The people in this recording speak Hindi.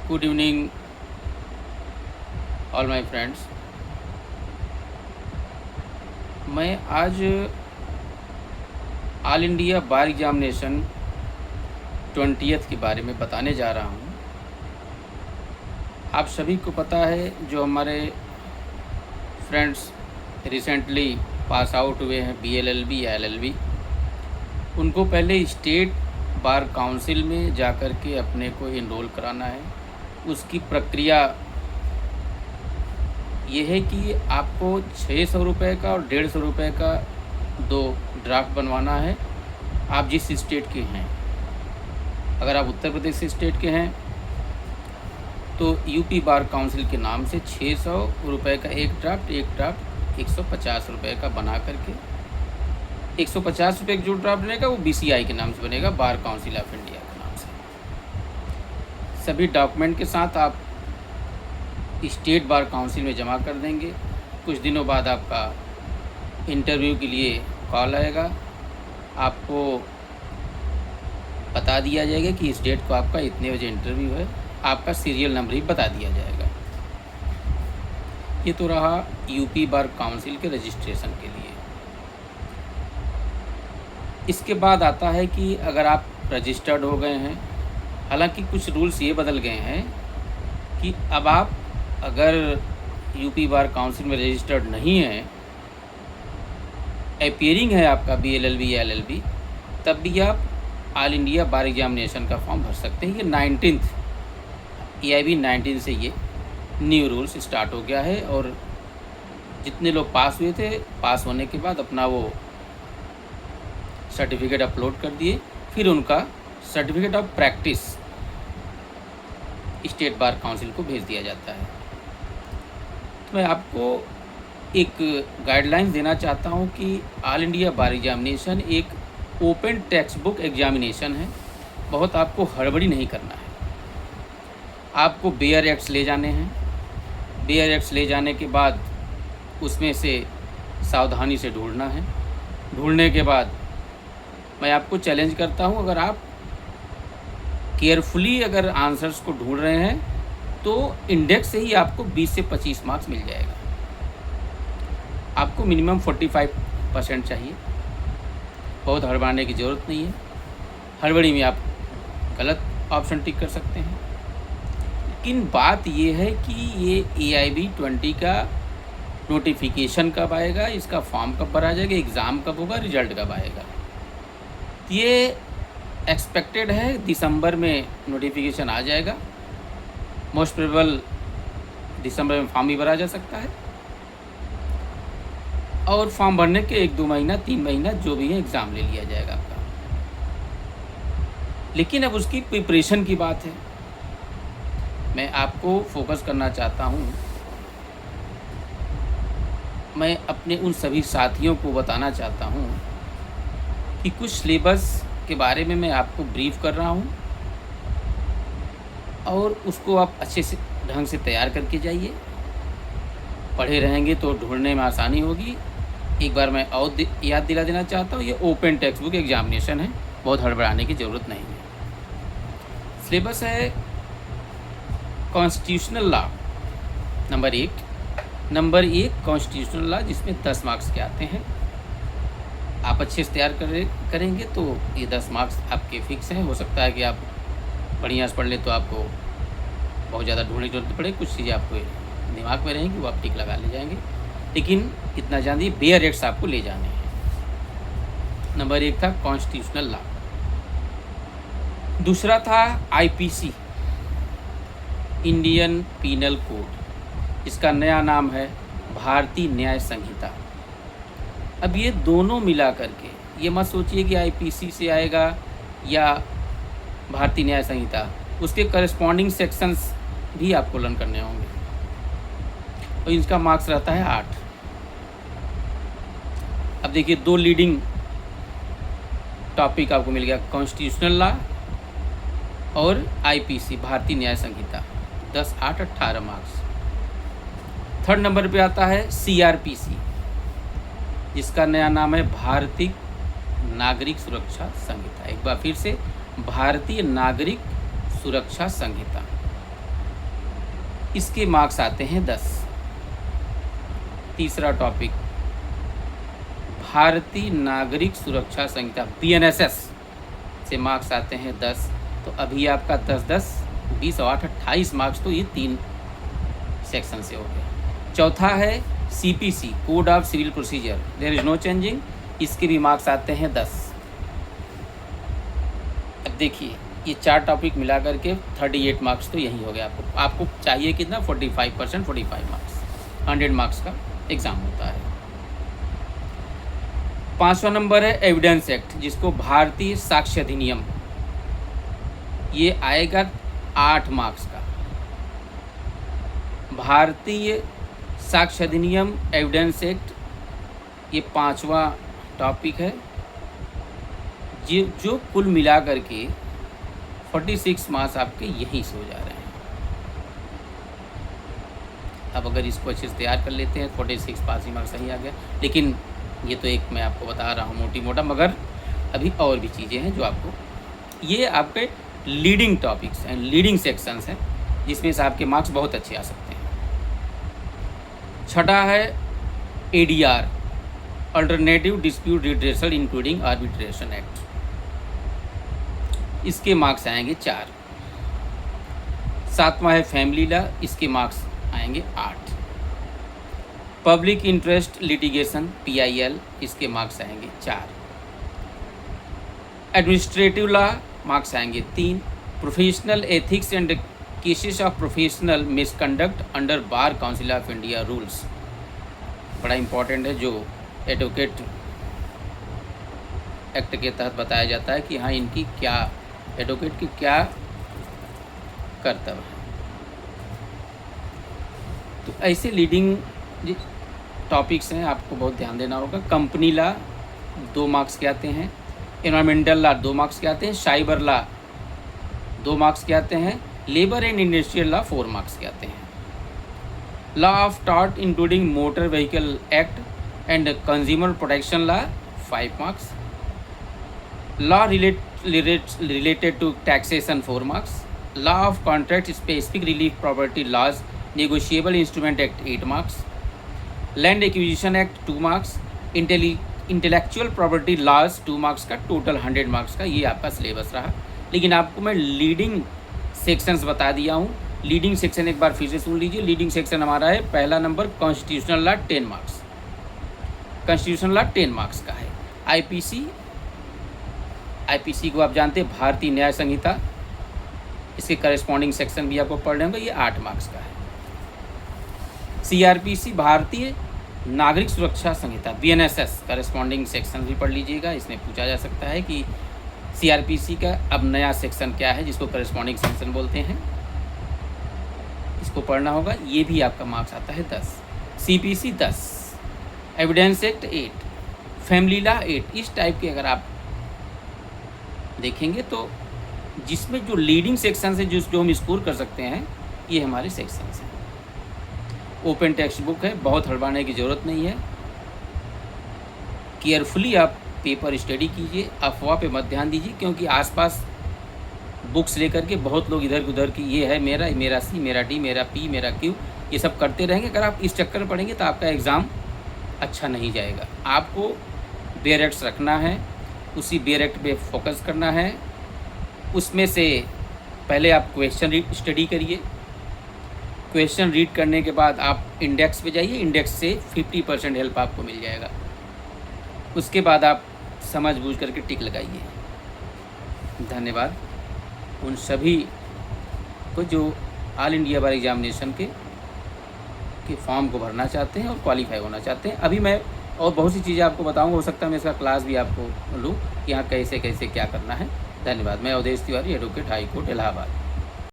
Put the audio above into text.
Good evening all my friends. मैं आज ऑल इंडिया बार एग्जामिनेशन 20th के बारे में बताने जा रहा हूँ। आप सभी को पता है, जो हमारे फ्रेंड्स रिसेंटली पास आउट हुए हैं BLLB या LLB, उनको पहले स्टेट बार काउंसिल में जाकर के अपने को इनरोल कराना है। उसकी प्रक्रिया ये है कि आपको 600 रुपये का और 150 रुपये का 2 ड्राफ्ट बनवाना है। आप जिस स्टेट के हैं, अगर आप उत्तर प्रदेश स्टेट के हैं तो यूपी बार काउंसिल के नाम से 600 रुपये का एक ड्राफ्ट 150 रुपये का बना करके 150 रुपये का जो ड्राफ्ट बनेगा वो BCI के नाम से बनेगा, बार काउंसिल ऑफ इंडिया के नाम से। सभी डॉक्यूमेंट के साथ आप स्टेट बार काउंसिल में जमा कर देंगे। कुछ दिनों बाद आपका इंटरव्यू के लिए कॉल आएगा। आपको बता दिया जाएगा कि इस डेट को आपका इतने बजे इंटरव्यू है। आपका सीरियल नंबर ही बता दिया जाएगा। ये तो रहा यूपी बार काउंसिल के रजिस्ट्रेशन के लिए। इसके बाद आता है कि अगर आप रजिस्टर्ड हो गए हैं, हालांकि कुछ रूल्स ये बदल गए हैं कि अब आप अगर यूपी बार काउंसिल में रजिस्टर्ड नहीं है, अपीयरिंग है आपका BLLB या LLB, तब भी आप ऑल इंडिया बार एग्जामिनेशन का फॉर्म भर सकते हैं। ये 19th EIB 19 से ये न्यू रूल्स स्टार्ट हो गया है। और जितने लोग पास हुए थे, पास होने के बाद अपना वो सर्टिफिकेट अपलोड कर दिए, फिर उनका certificate of practice state bar council को भेज दिया जाता है। तो मैं आपको एक गाइडलाइंस देना चाहता हूं कि ऑल इंडिया बार एग्जामिनेशन एक ओपन टेक्स्ट बुक एग्जामिनेशन है। बहुत आपको हड़बड़ी नहीं करना है। आपको बेयर एक्ट्स ले जाने हैं। बेयर एक्ट्स ले जाने के बाद उसमें से सावधानी से ढूंढना है। ढूंढने के बाद मैं आपको चैलेंज करता हूं, अगर आप केयरफुली अगर आंसर्स को ढूंढ रहे हैं तो इंडेक्स से ही आपको 20 से 25 मार्क्स मिल जाएगा। आपको मिनिमम 45% चाहिए। बहुत हड़बड़ाने की ज़रूरत नहीं है। हड़बड़ी में आप गलत ऑप्शन टिक कर सकते हैं। लेकिन बात ये है कि ये EIB 20 का नोटिफिकेशन कब आएगा, इसका फॉर्म कब भरा जाएगा, एग्ज़ाम कब होगा, रिजल्ट कब आएगा। ये एक्सपेक्टेड है दिसंबर में नोटिफिकेशन आ जाएगा। मोस्ट प्रोबेबल दिसंबर में फॉर्म भी भरा जा सकता है। और फॉर्म भरने के 1-2 महीना 3 महीना जो भी है एग्ज़ाम ले लिया जाएगा आपका। लेकिन अब उसकी प्रिपरेशन की बात है। मैं आपको फोकस करना चाहता हूँ। मैं अपने उन सभी साथियों को बताना चाहता हूँ कि कुछ सिलेबस के बारे में मैं आपको ब्रीफ कर रहा हूँ और उसको आप अच्छे से ढंग से तैयार करके जाइए। पढ़े रहेंगे तो ढूंढने में आसानी होगी। एक बार मैं और याद दिला देना चाहता हूँ, ये ओपन टेक्स्ट बुक एग्जामिनेशन है। बहुत हड़बड़ाने की ज़रूरत नहीं है। सिलेबस है constitutional law number 1 constitutional law, जिसमें 10 मार्क्स के आते हैं। आप अच्छे से तैयार करेंगे तो ये 10 मार्क्स आपके फिक्स हैं। हो सकता है कि आप बढ़िया से पढ़ लें तो आपको बहुत ज़्यादा ढूंढने की जरूरत पड़े। कुछ चीज़ें आपको दिमाग में रहेंगी, वो आप टिक लगा ले जाएंगे। लेकिन इतना जानिए, बेयर एक्ट्स आपको ले जाने हैं। नंबर 1 था कॉन्स्टिट्यूशनल लॉ। दूसरा था IPC, इंडियन पीनल कोड। इसका नया नाम है भारतीय न्याय संहिता। अब ये दोनों मिला करके, ये मत सोचिए कि IPC से आएगा या भारतीय न्याय संहिता, उसके करस्पॉन्डिंग सेक्शंस भी आपको लर्न करने होंगे और इसका मार्क्स रहता है 8। अब देखिए, 2 लीडिंग टॉपिक आपको मिल गया, कॉन्स्टिट्यूशनल लॉ और IPC भारतीय न्याय संहिता। 10, 8, 18 मार्क्स। थर्ड नंबर पे आता है CRPC, जिसका नया नाम है भारतीय नागरिक सुरक्षा संहिता। एक बार फिर से, भारतीय नागरिक सुरक्षा संहिता। इसके मार्क्स आते हैं 10। तीसरा टॉपिक, भारतीय नागरिक सुरक्षा संहिता BNSS से मार्क्स आते हैं 10। तो अभी आपका 10, 20 और 8, 28 मार्क्स तो ये 3 सेक्शन से हो गया। चौथा है CPC, code of civil procedure, there is no changing, इसके भी मार्क्स आते हैं 10। अब देखिए ये 4 टॉपिक मिला करके 38 मार्क्स तो यही हो गया। आपको चाहिए कितना, 45%, 45 मार्क्स, 100 मार्क्स का एग्ज़ाम होता है। 5वां नंबर है एविडेंस एक्ट, जिसको भारतीय साक्ष्य अधिनियम, ये आएगा 8 मार्क्स का। भारतीय साक्ष्य अधिनियम एविडेंस एक्ट, ये 5वां टॉपिक है, जो कुल मिला करके 46 मार्क्स आपके यहीं से हो जा रहे हैं। अब अगर इसको अच्छे से तैयार कर लेते हैं 46 पासिंग मार्क्स सही आ गया। लेकिन ये तो एक मैं आपको बता रहा हूँ मोटी मोटा, मगर अभी और भी चीज़ें हैं जो आपको, ये आपके लीडिंग टॉपिक्स हैं, लीडिंग सेक्शंस हैं, जिसमें से आपके मार्क्स बहुत अच्छे आ सकते हैं। छठा है ADR, alternative dispute redressal including arbitration act, इसके मार्क्स आएंगे 4। 7वां है फैमिली लॉ, इसके मार्क्स आएंगे 8। पब्लिक इंटरेस्ट लिटिगेशन PIL, इसके मार्क्स आएंगे 4। एडमिनिस्ट्रेटिव लॉ मार्क्स आएंगे 3। Professional ethics and cases of professional misconduct under bar council of India rules, बड़ा इंपॉर्टेंट है, जो एडवोकेट एक्ट के तहत बताया जाता है कि हाँ इनकी क्या, एडवोकेट की क्या कर्तव्य है। तो ऐसे लीडिंग टॉपिक्स हैं, आपको बहुत ध्यान देना होगा। कंपनी लॉ 2 मार्क्स के आते हैं, एनवायरमेंटल लॉ 2 मार्क्स के आते हैं, साइबर लॉ 2 मार्क्स के आते हैं, labour and industrial law 4 marks के आते हैं। Law of tort including motor vehicle act and consumer protection law 5 marks. Law related to taxation 4 marks, law of contract specific relief property laws negotiable instrument act 8 marks, land acquisition act 2 marks, intellectual property laws 2 marks का, टोटल 100 मार्क्स का ये आपका सिलेबस रहा। लेकिन आपको मैं लीडिंग सेक्शंस बता दिया हूँ। लीडिंग सेक्शन एक बार फिर से सुन लीजिए। लीडिंग सेक्शन हमारा है, पहला number constitutional law 10 marks, constitutional law 10 marks का है। आईपीसी को आप जानते हैं, भारतीय न्याय संहिता, इसके करस्पॉन्डिंग सेक्शन भी आपको पढ़ रहे होंगे, ये 8 मार्क्स का है। CRPC भारतीय नागरिक सुरक्षा संहिता BNSS, करस्पॉन्डिंग सेक्शन भी पढ़ लीजिएगा। इसमें पूछा जा सकता है कि CRPC का अब नया सेक्शन क्या है, जिसको करस्पॉन्डिंग सेक्शन बोलते हैं, इसको पढ़ना होगा। ये भी आपका मार्क्स आता है 10। CPC 10, evidence act 8, family law 8। इस टाइप के अगर आप देखेंगे तो जिसमें जो लीडिंग सेक्शन है, जो हम स्कोर कर सकते हैं, ये हमारे सेक्शन हैं। ओपन टेक्स्ट बुक है, बहुत हड़बड़ाने की ज़रूरत नहीं है। केयरफुली आप पेपर स्टडी कीजिए, अफवाह पे मत ध्यान दीजिए, क्योंकि आसपास बुक्स लेकर के बहुत लोग इधर उधर की, ये है मेरा C, मेरा D, मेरा P, मेरा Q, ये सब करते रहेंगे। अगर आप इस चक्कर में पढ़ेंगे तो आपका एग्ज़ाम अच्छा नहीं जाएगा। आपको बेयर एक्ट्स रखना है, उसी बेयर एक्ट पे फोकस करना है। उसमें से पहले आप क्वेश्चन स्टडी करिए, क्वेश्चन रीड करने के बाद आप इंडेक्स पे जाइए, इंडेक्स से 50% हेल्प आपको मिल जाएगा। उसके बाद आप समझ बूझ करके टिक लगाइए। धन्यवाद उन सभी को जो ऑल इंडिया बार एग्जामिनेशन के फॉर्म को भरना चाहते हैं और क्वालिफाई होना चाहते हैं। अभी मैं और बहुत सी चीज़ें आपको बताऊंगा, हो सकता है मैं इसका क्लास भी आपको लूँ कि यहाँ कैसे कैसे क्या करना है। धन्यवाद। मैं Awadhesh Tiwari, advocate, high court, Allahabad.